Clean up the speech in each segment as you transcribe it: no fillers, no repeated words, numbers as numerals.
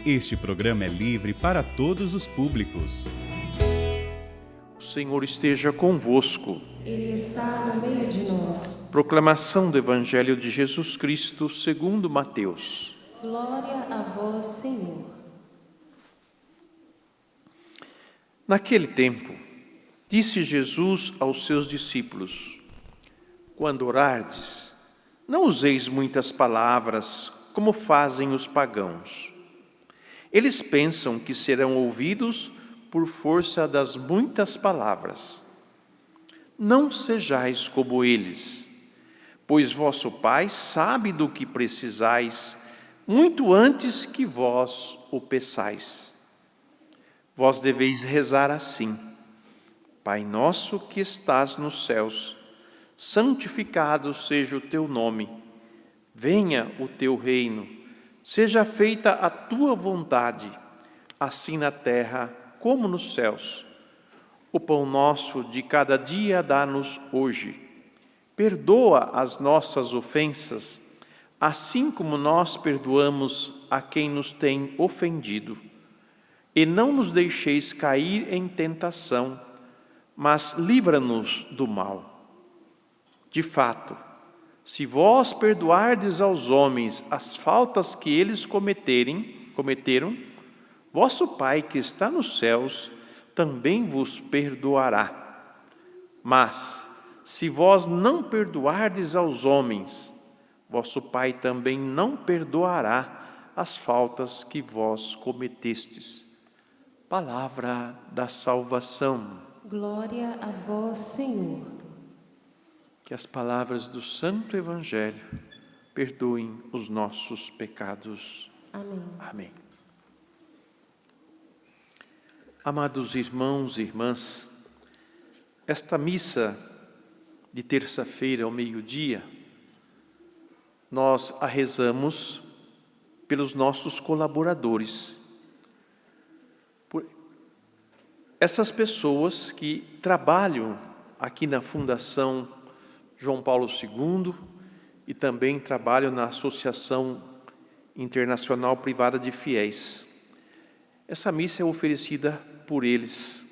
Este programa é livre para todos os públicos. O Senhor esteja convosco. Ele está no meio de nós. Proclamação do Evangelho de Jesus Cristo segundo Mateus. Glória a vós, Senhor. Naquele tempo, disse Jesus aos seus discípulos: quando orardes, não useis muitas palavras, como fazem os pagãos. Eles pensam que serão ouvidos por força das muitas palavras. Não sejais como eles, pois vosso Pai sabe do que precisais, muito antes que vós o peçais. Vós deveis rezar assim: Pai nosso que estás nos céus, santificado seja o teu nome. Venha o teu reino, seja feita a tua vontade, assim na terra como nos céus. O pão nosso de cada dia dá-nos hoje. Perdoa as nossas ofensas, assim como nós perdoamos a quem nos tem ofendido. E não nos deixeis cair em tentação, mas livra-nos do mal. De fato, se vós perdoardes aos homens as faltas que eles cometeram, vosso Pai que está nos céus também vos perdoará. Mas, se vós não perdoardes aos homens, vosso Pai também não perdoará as faltas que vós cometestes. Palavra da salvação. Glória a vós, Senhor. Que as palavras do Santo Evangelho perdoem os nossos pecados. Amém. Amém. Amados irmãos e irmãs, esta missa de terça-feira ao meio-dia, nós a rezamos pelos nossos colaboradores. Por essas pessoas que trabalham aqui na Fundação João Paulo II e também trabalham na Associação Internacional Privada de Fiéis. Essa missa é oferecida por eles,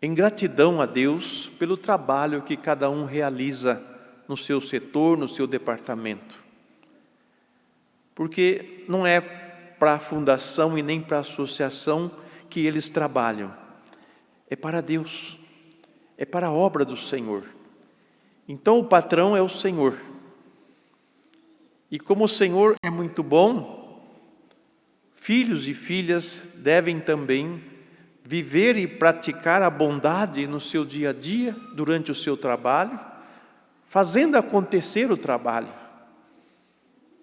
em gratidão a Deus pelo trabalho que cada um realiza no seu setor, no seu departamento. Porque não é para a fundação e nem para a associação que eles trabalham, é para Deus, é para a obra do Senhor. Então o patrão é o Senhor. E como o Senhor é muito bom, filhos e filhas devem também viver e praticar a bondade no seu dia a dia, durante o seu trabalho, fazendo acontecer o trabalho.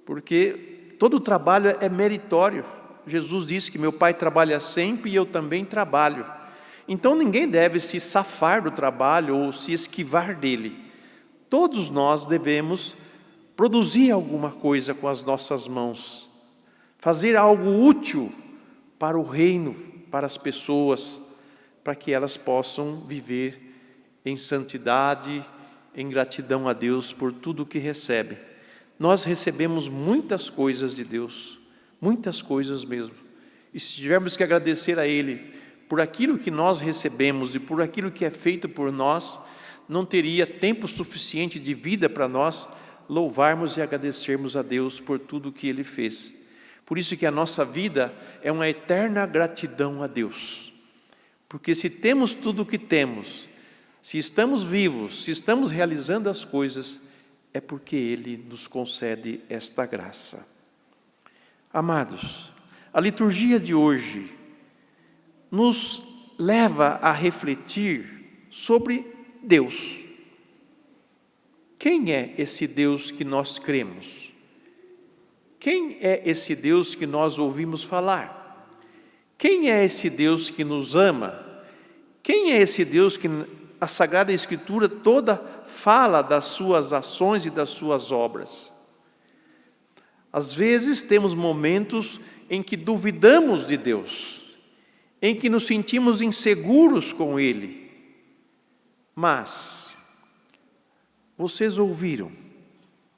Porque todo trabalho é meritório. Jesus disse que meu Pai trabalha sempre e eu também trabalho. Então ninguém deve se safar do trabalho ou se esquivar dele. Todos nós devemos produzir alguma coisa com as nossas mãos, fazer algo útil para o reino, para as pessoas, para que elas possam viver em santidade, em gratidão a Deus por tudo o que recebem. Nós recebemos muitas coisas de Deus, muitas coisas mesmo. E se tivermos que agradecer a Ele por aquilo que nós recebemos e por aquilo que é feito por nós, não teria tempo suficiente de vida para nós louvarmos e agradecermos a Deus por tudo que Ele fez. Por isso que a nossa vida é uma eterna gratidão a Deus. Porque se temos tudo o que temos, se estamos vivos, se estamos realizando as coisas, é porque Ele nos concede esta graça. Amados, a liturgia de hoje nos leva a refletir sobre Deus. Quem é esse Deus que nós cremos? Quem é esse Deus que nós ouvimos falar? Quem é esse Deus que nos ama? Quem é esse Deus que a Sagrada Escritura toda fala das suas ações e das suas obras? Às vezes temos momentos em que duvidamos de Deus, em que nos sentimos inseguros com Ele. Mas vocês ouviram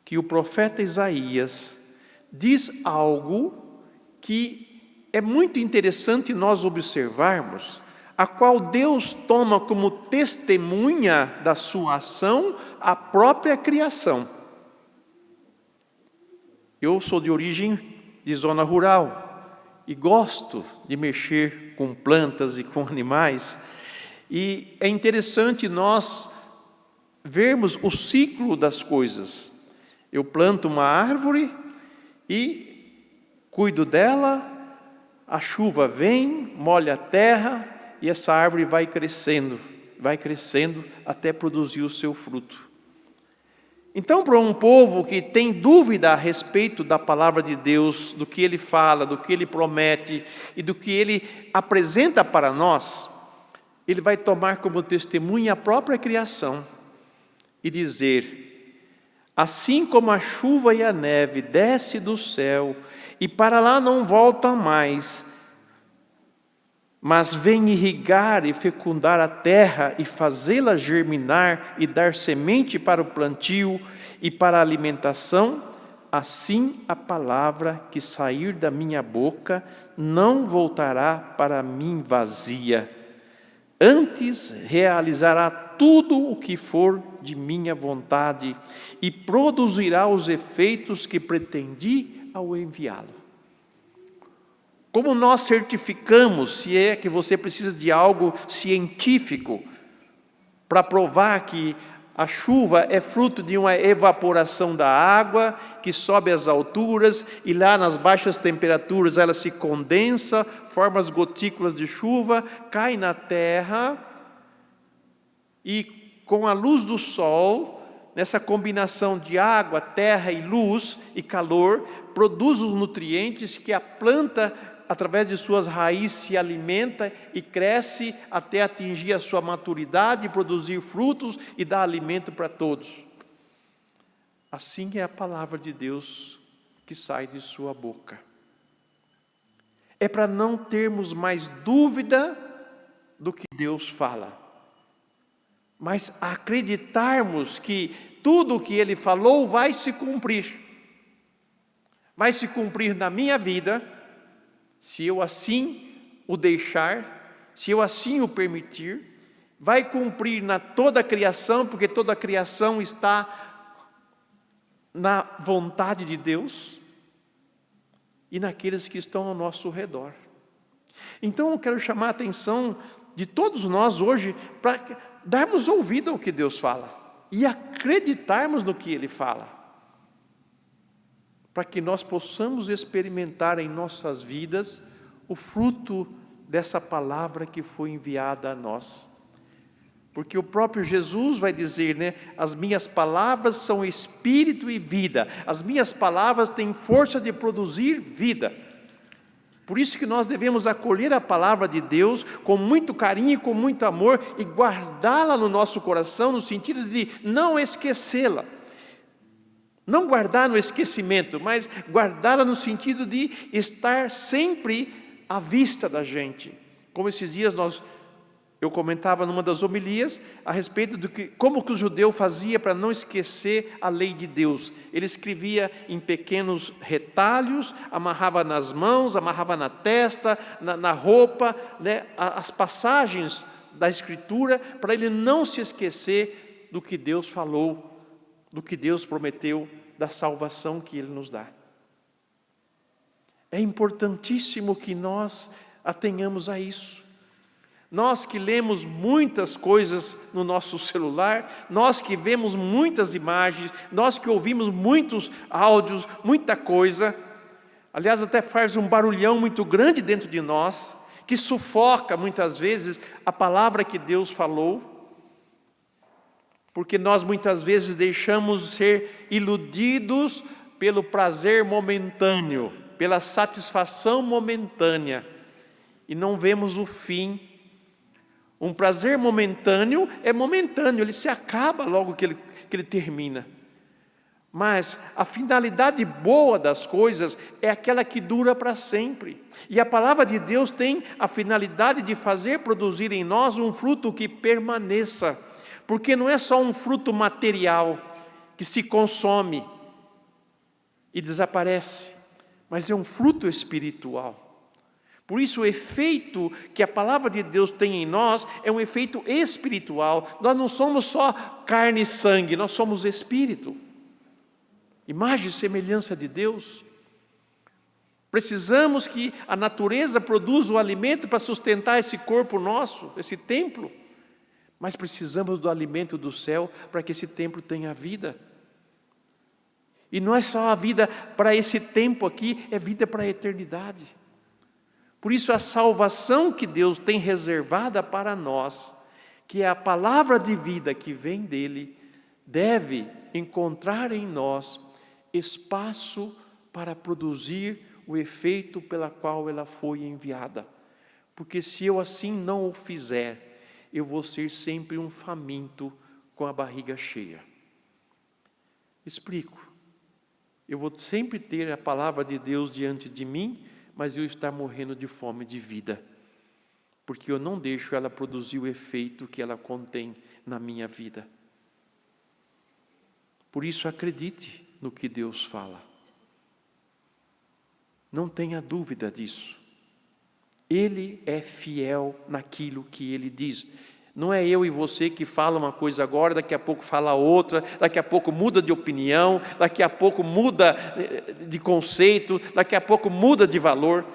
que o profeta Isaías diz algo que é muito interessante nós observarmos, a qual Deus toma como testemunha da sua ação a própria criação. Eu sou de origem de zona rural e gosto de mexer com plantas e com animais, e é interessante nós vermos o ciclo das coisas. Eu planto uma árvore e cuido dela, a chuva vem, molha a terra e essa árvore vai crescendo até produzir o seu fruto. Então, para um povo que tem dúvida a respeito da palavra de Deus, do que Ele fala, do que Ele promete e do que Ele apresenta para nós, Ele vai tomar como testemunha a própria criação e dizer: assim como a chuva e a neve desce do céu e para lá não voltam mais, mas vem irrigar e fecundar a terra e fazê-la germinar e dar semente para o plantio e para a alimentação, assim a palavra que sair da minha boca não voltará para mim vazia, antes realizará tudo o que for de minha vontade e produzirá os efeitos que pretendi ao enviá-lo. Como nós certificamos, se é que você precisa de algo científico para provar que a chuva é fruto de uma evaporação da água que sobe às alturas e lá nas baixas temperaturas ela se condensa, forma as gotículas de chuva, cai na terra e com a luz do sol, nessa combinação de água, terra e luz e calor, produz os nutrientes que a planta, através de suas raízes, se alimenta e cresce até atingir a sua maturidade, produzir frutos e dar alimento para todos. Assim é a palavra de Deus que sai de sua boca. É para não termos mais dúvida do que Deus fala, mas acreditarmos que tudo o que Ele falou vai se cumprir. Vai se cumprir na minha vida, se eu assim o deixar, se eu assim o permitir, vai cumprir na toda a criação, porque toda a criação está na vontade de Deus e naqueles que estão ao nosso redor. Então eu quero chamar a atenção de todos nós hoje para darmos ouvido ao que Deus fala e acreditarmos no que Ele fala, para que nós possamos experimentar em nossas vidas o fruto dessa palavra que foi enviada a nós. Porque o próprio Jesus vai dizer, né? As minhas palavras são espírito e vida. As minhas palavras têm força de produzir vida. Por isso que nós devemos acolher a palavra de Deus com muito carinho e com muito amor e guardá-la no nosso coração, no sentido de não esquecê-la. Não guardar no esquecimento, mas guardá-la no sentido de estar sempre à vista da gente. Como esses dias eu comentava numa das homilias a respeito do como que o judeu fazia para não esquecer a lei de Deus. Ele escrevia em pequenos retalhos, amarrava nas mãos, amarrava na testa, na roupa, né, as passagens da Escritura, para ele não se esquecer do que Deus falou, do que Deus prometeu, da salvação que Ele nos dá. É importantíssimo que nós atenhamos a isso. Nós que lemos muitas coisas no nosso celular, nós que vemos muitas imagens, nós que ouvimos muitos áudios, muita coisa, aliás até faz um barulhão muito grande dentro de nós, que sufoca muitas vezes a palavra que Deus falou, porque nós muitas vezes deixamos ser iludidos pelo prazer momentâneo, pela satisfação momentânea, e não vemos o fim. Um prazer momentâneo é momentâneo, ele se acaba logo que ele termina. Mas a finalidade boa das coisas é aquela que dura para sempre. E a palavra de Deus tem a finalidade de fazer produzir em nós um fruto que permaneça. Porque não é só um fruto material que se consome e desaparece, mas é um fruto espiritual. Por isso, o efeito que a palavra de Deus tem em nós é um efeito espiritual. Nós não somos só carne e sangue, nós somos espírito. Imagem e semelhança de Deus. Precisamos que a natureza produza o alimento para sustentar esse corpo nosso, esse templo. Mas precisamos do alimento do céu para que esse templo tenha vida. E não é só a vida para esse tempo aqui, é vida para a eternidade. Por isso a salvação que Deus tem reservada para nós, que é a palavra de vida que vem dele, deve encontrar em nós espaço para produzir o efeito pela qual ela foi enviada. Porque se eu assim não o fizer, eu vou ser sempre um faminto com a barriga cheia. Explico. Eu vou sempre ter a palavra de Deus diante de mim, mas eu estar morrendo de fome de vida, porque eu não deixo ela produzir o efeito que ela contém na minha vida. Por isso, acredite no que Deus fala. Não tenha dúvida disso. Ele é fiel naquilo que Ele diz. Não é eu e você que fala uma coisa agora, daqui a pouco fala outra, daqui a pouco muda de opinião, daqui a pouco muda de conceito, daqui a pouco muda de valor.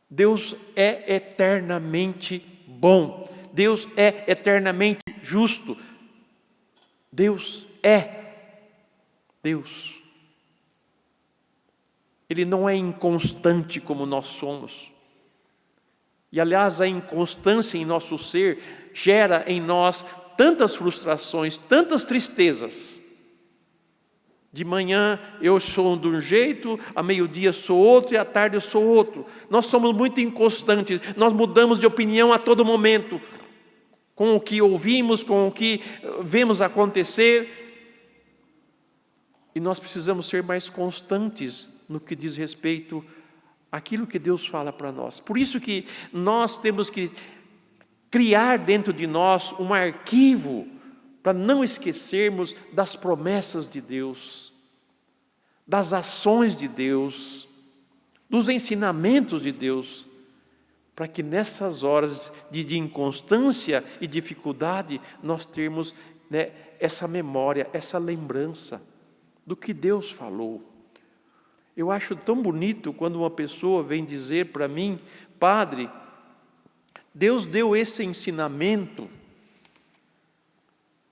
Deus é eternamente bom. Deus é eternamente justo. Deus é Deus. Ele não é inconstante como nós somos. E, aliás, a inconstância em nosso ser gera em nós tantas frustrações, tantas tristezas. De manhã eu sou de um jeito, a meio-dia sou outro e à tarde eu sou outro. Nós somos muito inconstantes, nós mudamos de opinião a todo momento, com o que ouvimos, com o que vemos acontecer. E nós precisamos ser mais constantes no que diz respeito aquilo que Deus fala para nós. Por isso que nós temos que criar dentro de nós um arquivo para não esquecermos das promessas de Deus, das ações de Deus, dos ensinamentos de Deus, para que nessas horas de inconstância e dificuldade nós termos, essa memória, essa lembrança do que Deus falou. Eu acho tão bonito quando uma pessoa vem dizer para mim: Padre, Deus deu esse ensinamento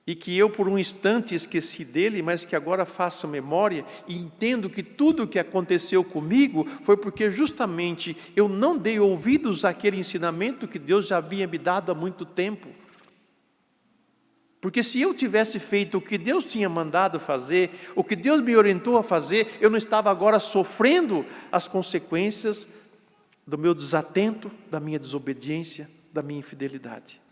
e que eu por um instante esqueci dele, mas que agora faço memória e entendo que tudo o que aconteceu comigo foi porque justamente eu não dei ouvidos àquele ensinamento que Deus já havia me dado há muito tempo. Porque se eu tivesse feito o que Deus tinha mandado fazer, o que Deus me orientou a fazer, eu não estava agora sofrendo as consequências do meu desatento, da minha desobediência, da minha infidelidade.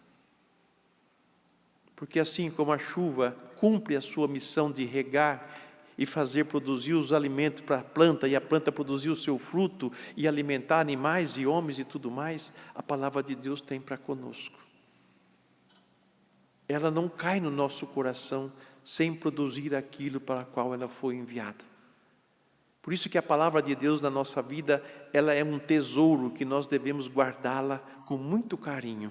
Porque assim como a chuva cumpre a sua missão de regar e fazer produzir os alimentos para a planta, e a planta produzir o seu fruto e alimentar animais e homens e tudo mais, a palavra de Deus tem para conosco. Ela não cai no nosso coração sem produzir aquilo para o qual ela foi enviada. Por isso que a palavra de Deus na nossa vida, ela é um tesouro que nós devemos guardá-la com muito carinho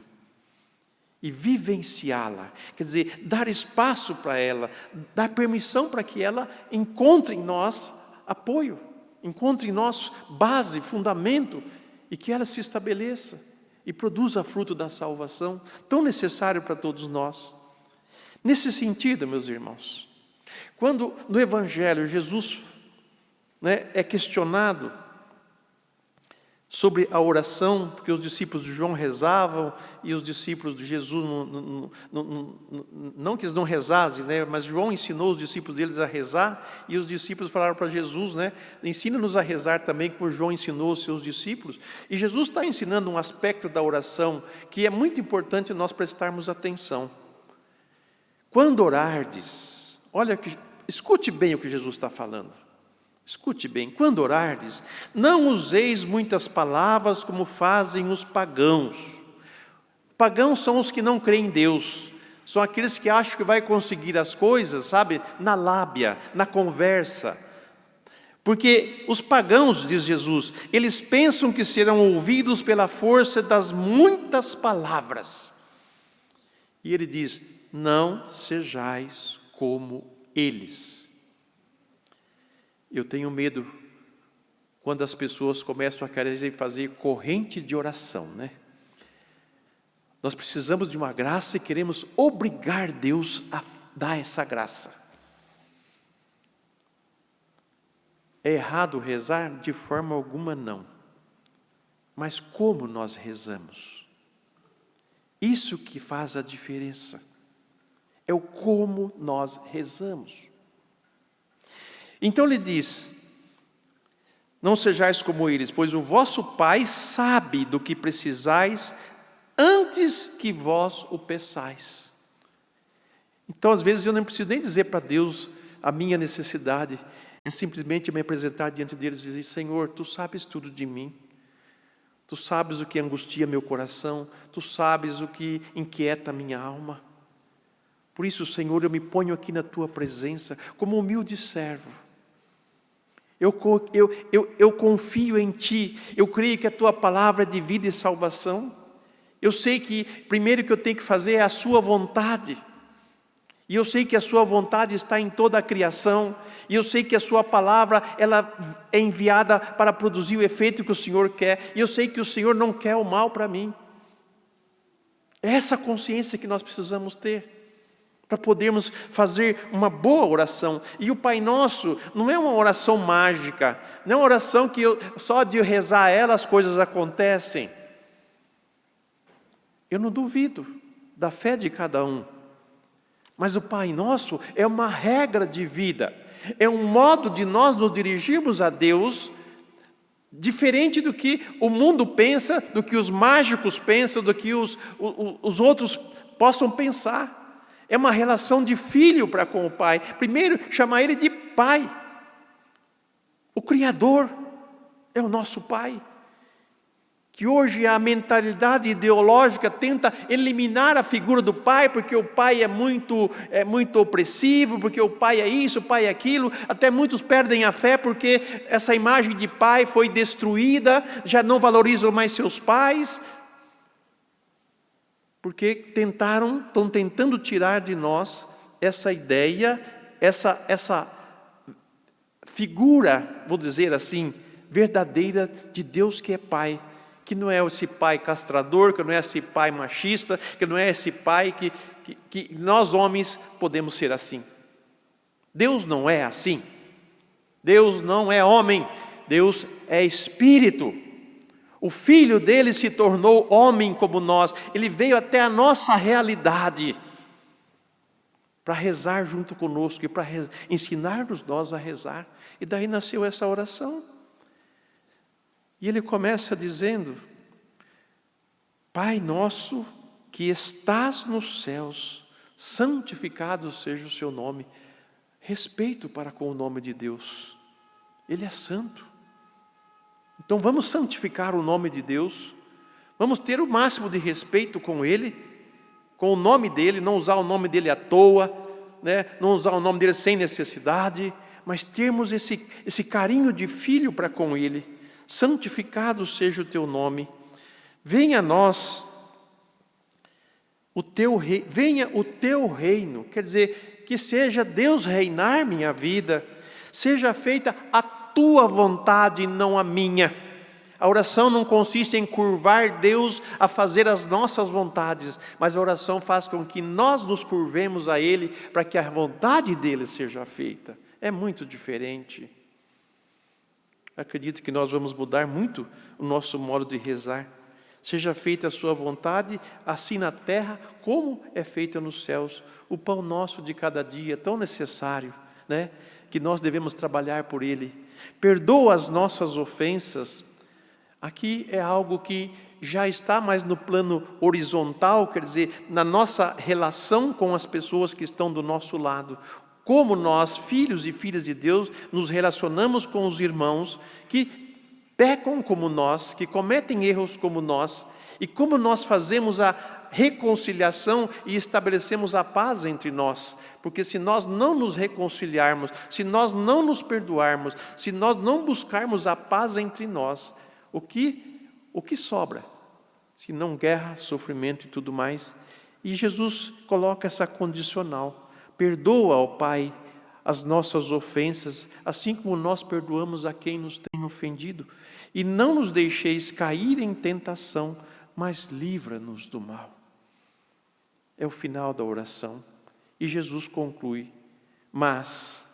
e vivenciá-la. Quer dizer, dar espaço para ela, dar permissão para que ela encontre em nós apoio, encontre em nós base, fundamento, e que ela se estabeleça e produza fruto da salvação, tão necessário para todos nós. Nesse sentido, meus irmãos, quando no Evangelho Jesus é questionado sobre a oração, porque os discípulos de João rezavam e os discípulos de Jesus, não que eles não rezassem, mas João ensinou os discípulos deles a rezar, e os discípulos falaram para Jesus, ensina-nos a rezar também, como João ensinou os seus discípulos. E Jesus está ensinando um aspecto da oração que é muito importante nós prestarmos atenção. Quando orardes, escute bem o que Jesus está falando. Escute bem, quando orardes, não useis muitas palavras como fazem os pagãos. Pagãos são os que não creem em Deus, são aqueles que acham que vai conseguir as coisas, na lábia, na conversa. Porque os pagãos, diz Jesus, eles pensam que serão ouvidos pela força das muitas palavras. E ele diz: não sejais como eles. Eu tenho medo quando as pessoas começam a querer fazer corrente de oração, né? Nós precisamos de uma graça e queremos obrigar Deus a dar essa graça. É errado rezar? De forma alguma não. Mas como nós rezamos? Isso que faz a diferença. É o como nós rezamos. Então ele diz: não sejais como eles, pois o vosso Pai sabe do que precisais antes que vós o peçais. Então, às vezes, eu não preciso nem dizer para Deus a minha necessidade. É simplesmente me apresentar diante deles e dizer: Senhor, Tu sabes tudo de mim. Tu sabes o que angustia meu coração. Tu sabes o que inquieta minha alma. Por isso, Senhor, eu me ponho aqui na Tua presença como humilde servo. Eu confio em Ti. Eu creio que a Tua palavra é de vida e salvação. Eu sei que primeiro que eu tenho que fazer é a Sua vontade. E eu sei que a Sua vontade está em toda a criação. E eu sei que a Sua palavra, ela é enviada para produzir o efeito que o Senhor quer. E eu sei que o Senhor não quer o mal para mim. É essa consciência que nós precisamos ter para podermos fazer uma boa oração. E o Pai Nosso não é uma oração mágica. Não é uma oração que só de rezar ela as coisas acontecem. Eu não duvido da fé de cada um. Mas o Pai Nosso é uma regra de vida. É um modo de nós nos dirigirmos a Deus diferente do que o mundo pensa, do que os mágicos pensam, do que os outros possam pensar. É uma relação de filho para com o Pai. Primeiro, chamar Ele de Pai. O Criador é o nosso Pai. Que hoje a mentalidade ideológica tenta eliminar a figura do pai, porque o pai é muito opressivo, porque o pai é isso, o pai é aquilo. Até muitos perdem a fé porque essa imagem de pai foi destruída, já não valorizam mais seus pais, porque estão tentando tirar de nós essa ideia, essa figura, vou dizer assim, verdadeira de Deus que é Pai. Que não é esse pai castrador, que não é esse pai machista, que não é esse pai que nós homens podemos ser assim. Deus não é assim. Deus não é homem, Deus é Espírito. O Filho dele se tornou homem como nós. Ele veio até a nossa realidade para rezar junto conosco e para ensinar-nos nós a rezar. E daí nasceu essa oração. E ele começa dizendo: Pai nosso que estás nos céus, santificado seja o seu nome. Respeito para com o nome de Deus. Ele é santo. Então vamos santificar o nome de Deus. Vamos ter o máximo de respeito com Ele, com o nome dEle, não usar o nome dEle à toa, né? Não usar o nome dEle sem necessidade, mas termos esse carinho de filho para com Ele. Santificado seja o teu nome, venha a nós venha o teu reino, quer dizer, que seja Deus reinar minha vida, seja feita a tua vontade e não a minha. A oração não consiste em curvar Deus a fazer as nossas vontades, mas a oração faz com que nós nos curvemos a Ele para que a vontade dEle seja feita. É muito diferente. Acredito que nós vamos mudar muito o nosso modo de rezar. Seja feita a sua vontade, assim na terra como é feita nos céus. O pão nosso de cada dia, tão necessário, né? Que nós devemos trabalhar por ele. Perdoa as nossas ofensas. Aqui é algo que já está mais no plano horizontal, quer dizer, na nossa relação com as pessoas que estão do nosso lado. Como nós, filhos e filhas de Deus, nos relacionamos com os irmãos que pecam como nós, que cometem erros como nós, e como nós fazemos a reconciliação e estabelecemos a paz entre nós. Porque se nós não nos reconciliarmos, se nós não nos perdoarmos, se nós não buscarmos a paz entre nós, o que sobra? Se não guerra, sofrimento e tudo mais. E Jesus coloca essa condicional: perdoa, ó Pai, as nossas ofensas, assim como nós perdoamos a quem nos tem ofendido. E não nos deixeis cair em tentação, mas livra-nos do mal. É o final da oração. E Jesus conclui: mas,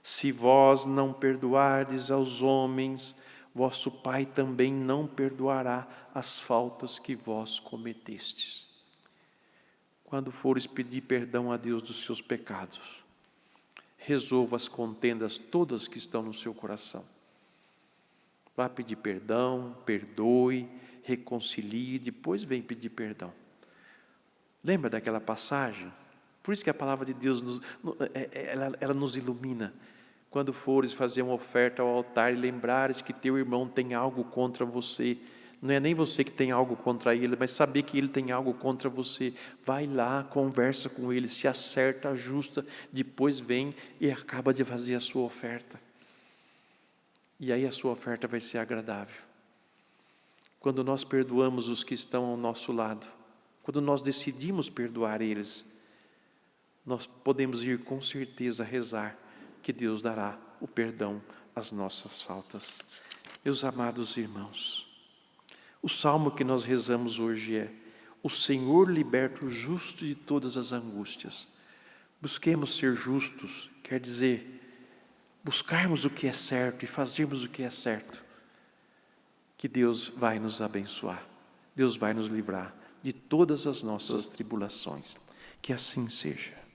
se vós não perdoardes aos homens, vosso Pai também não perdoará as faltas que vós cometestes. Quando fores pedir perdão a Deus dos seus pecados, resolva as contendas todas que estão no seu coração. Vá pedir perdão, perdoe, reconcilie, depois vem pedir perdão. Lembra daquela passagem? Por isso que a palavra de Deus ela nos ilumina. Quando fores fazer uma oferta ao altar e lembrares que teu irmão tem algo contra você, não é nem você que tem algo contra ele, mas saber que ele tem algo contra você, vai lá, conversa com ele, se acerta, ajusta, depois vem e acaba de fazer a sua oferta. E aí a sua oferta vai ser agradável. Quando nós perdoamos os que estão ao nosso lado, quando nós decidimos perdoar eles, nós podemos ir com certeza rezar que Deus dará o perdão às nossas faltas. Meus amados irmãos, o salmo que nós rezamos hoje é: o Senhor liberta o justo de todas as angústias. Busquemos ser justos, quer dizer, buscarmos o que é certo e fazermos o que é certo, que Deus vai nos abençoar, Deus vai nos livrar de todas as nossas tribulações. Que assim seja.